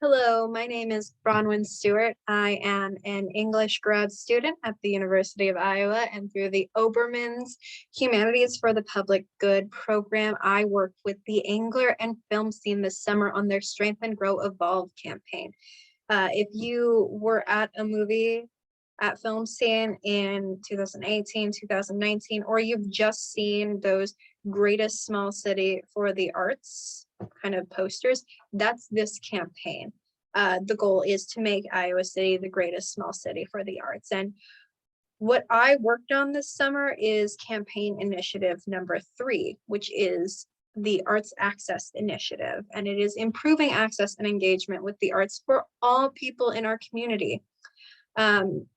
Hello, my name is Bronwyn Stewart. I am an English grad student at the University of Iowa, and through the Oberman's Humanities for the Public Good program, I worked with the Englert and FilmScene this summer on their Strengthen, Grow, Evolve campaign. If you were at a movie at FilmScene in 2018, 2019, or you've just seen those greatest small city for the arts kind of posters, that's this campaign. The goal is to make Iowa City the greatest small city for the arts. And what I worked on this summer is campaign initiative number 3, which is the Arts Access Initiative. And it is improving access and engagement with the arts for all people in our community.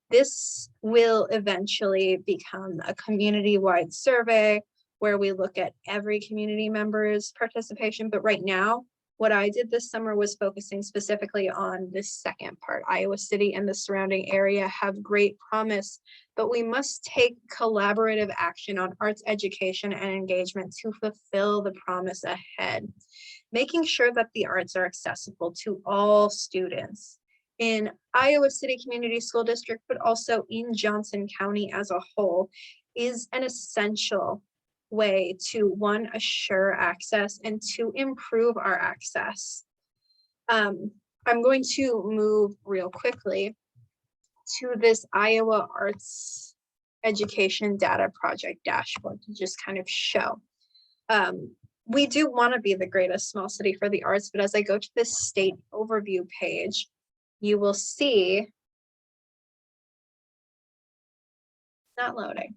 This will eventually become a community-wide survey where we look at every community member's participation. But right now, what I did this summer was focusing specifically on this second part. Iowa City and the surrounding area have great promise, but we must take collaborative action on arts education and engagement to fulfill the promise ahead, making sure that the arts are accessible to all students in Iowa City Community School District, but also in Johnson County as a whole, is an essential way to, 1, assure access, and 2, improve our access. I'm going to move real quickly to this Iowa Arts Education Data Project dashboard to just kind of show. We do want to be the greatest small city for the arts, but as I go to this state overview page, you will see, it's not loading.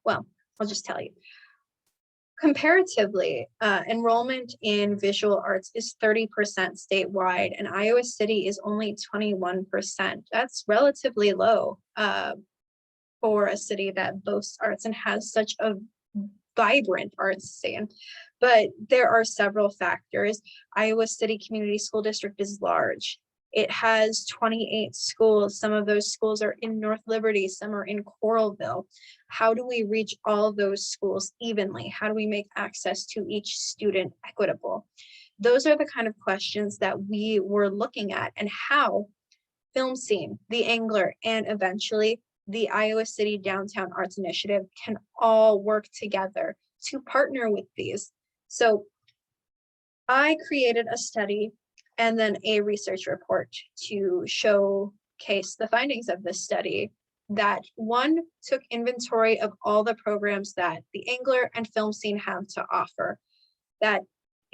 Well, I'll just tell you. Comparatively, enrollment in visual arts is 30% statewide, and Iowa City is only 21%. That's relatively low for a city that boasts arts and has such a vibrant arts scene. But there are several factors. Iowa City Community School District is large. It has 28 schools. Some of those schools are in North Liberty, some are in Coralville. How do we reach all of those schools evenly? How do we make access to each student equitable? Those are the kind of questions that we were looking at, and how FilmScene, the Englert, and eventually the Iowa City Downtown Arts Initiative can all work together to partner with these. So I created a study and then a research report to showcase the findings of this study that, 1, took inventory of all the programs that the Englert and FilmScene have to offer. That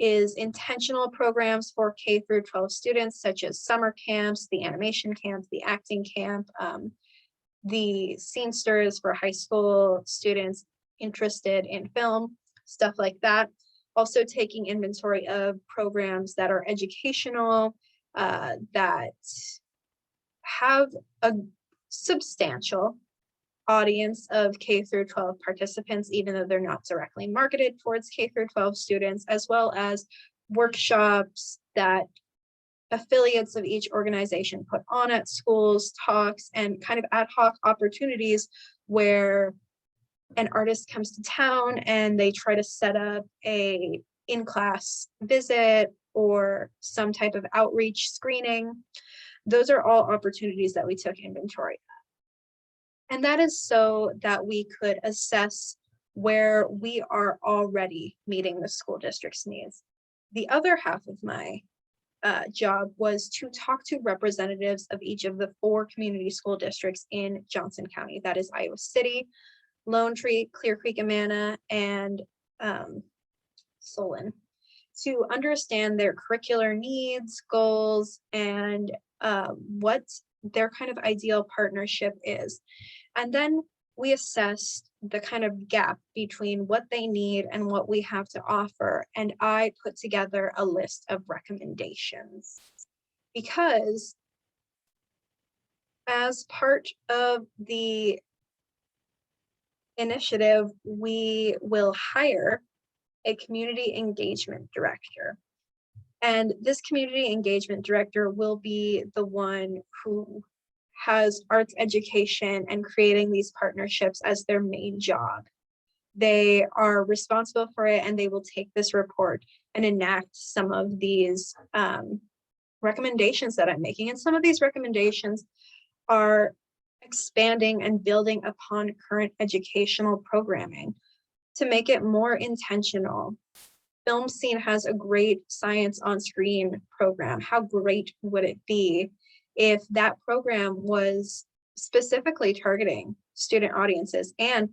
is intentional programs for K through 12 students, such as summer camps, the animation camp, the acting camp, the scenesters for high school students interested in film, stuff like that. Also taking inventory of programs that are educational, that have a substantial audience of K through 12 participants, even though they're not directly marketed towards K through 12 students, as well as workshops that affiliates of each organization put on at schools, talks, and kind of ad hoc opportunities where an artist comes to town and they try to set up a in-class visit or some type of outreach screening. Those are all opportunities that we took inventory of. And that is so that we could assess where we are already meeting the school district's needs. The other half of my job was to talk to representatives of each of the 4 community school districts in Johnson County. That is Iowa City, Lone Tree, Clear Creek, Amana, and Solon, to understand their curricular needs, goals, and what their kind of ideal partnership is. And then we assessed the kind of gap between what they need and what we have to offer. And I put together a list of recommendations, because as part of the initiative, we will hire a community engagement director. And this community engagement director will be the one who has arts education and creating these partnerships as their main job. They are responsible for it, and they will take this report and enact some of these recommendations that I'm making. And some of these recommendations are expanding and building upon current educational programming to make it more intentional. FilmScene has a great science on screen program. How great would it be if that program was specifically targeting student audiences, and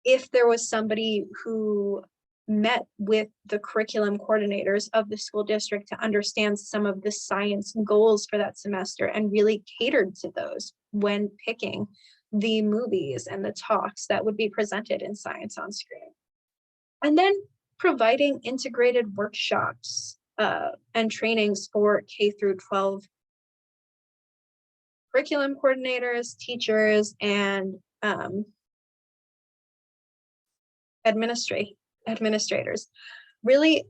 if there was somebody who met with the curriculum coordinators of the school district to understand some of the science goals for that semester and really catered to those when picking the movies and the talks that would be presented in Science on Screen. And then providing integrated workshops and trainings for K through 12 curriculum coordinators, teachers, and administrators. Really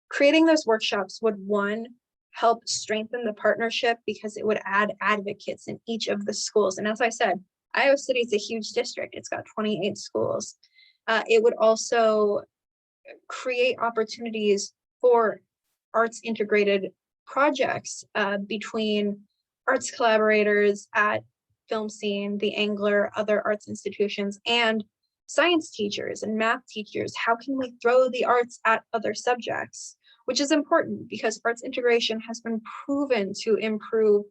creating those workshops would, one, help strengthen the partnership because it would add advocates in each of the schools. And as I said, Iowa City is a huge district. It's got 28 schools. It would also create opportunities for arts integrated projects between arts collaborators at FilmScene, the Englert, other arts institutions, and science teachers and math teachers. How can we throw the arts at other subjects? Which is important because arts integration has been proven to improve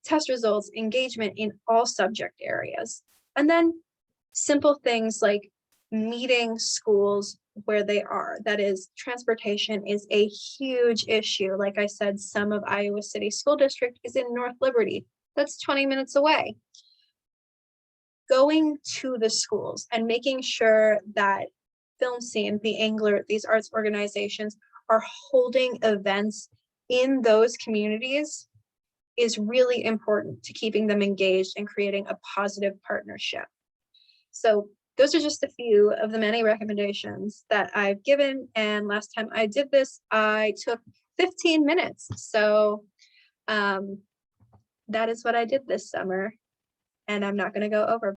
test results, engagement in all subject areas. And then simple things like meeting schools where they are. That is, transportation is a huge issue. Like I said, some of Iowa City School District is in North Liberty. That's 20 minutes away. Going to the schools and making sure that FilmScene, the Englert, these arts organizations are holding events in those communities is really important to keeping them engaged and creating a positive partnership. So those are just a few of the many recommendations that I've given. And last time I did this, I took 15 minutes. So that is what I did this summer. And I'm not going to go over.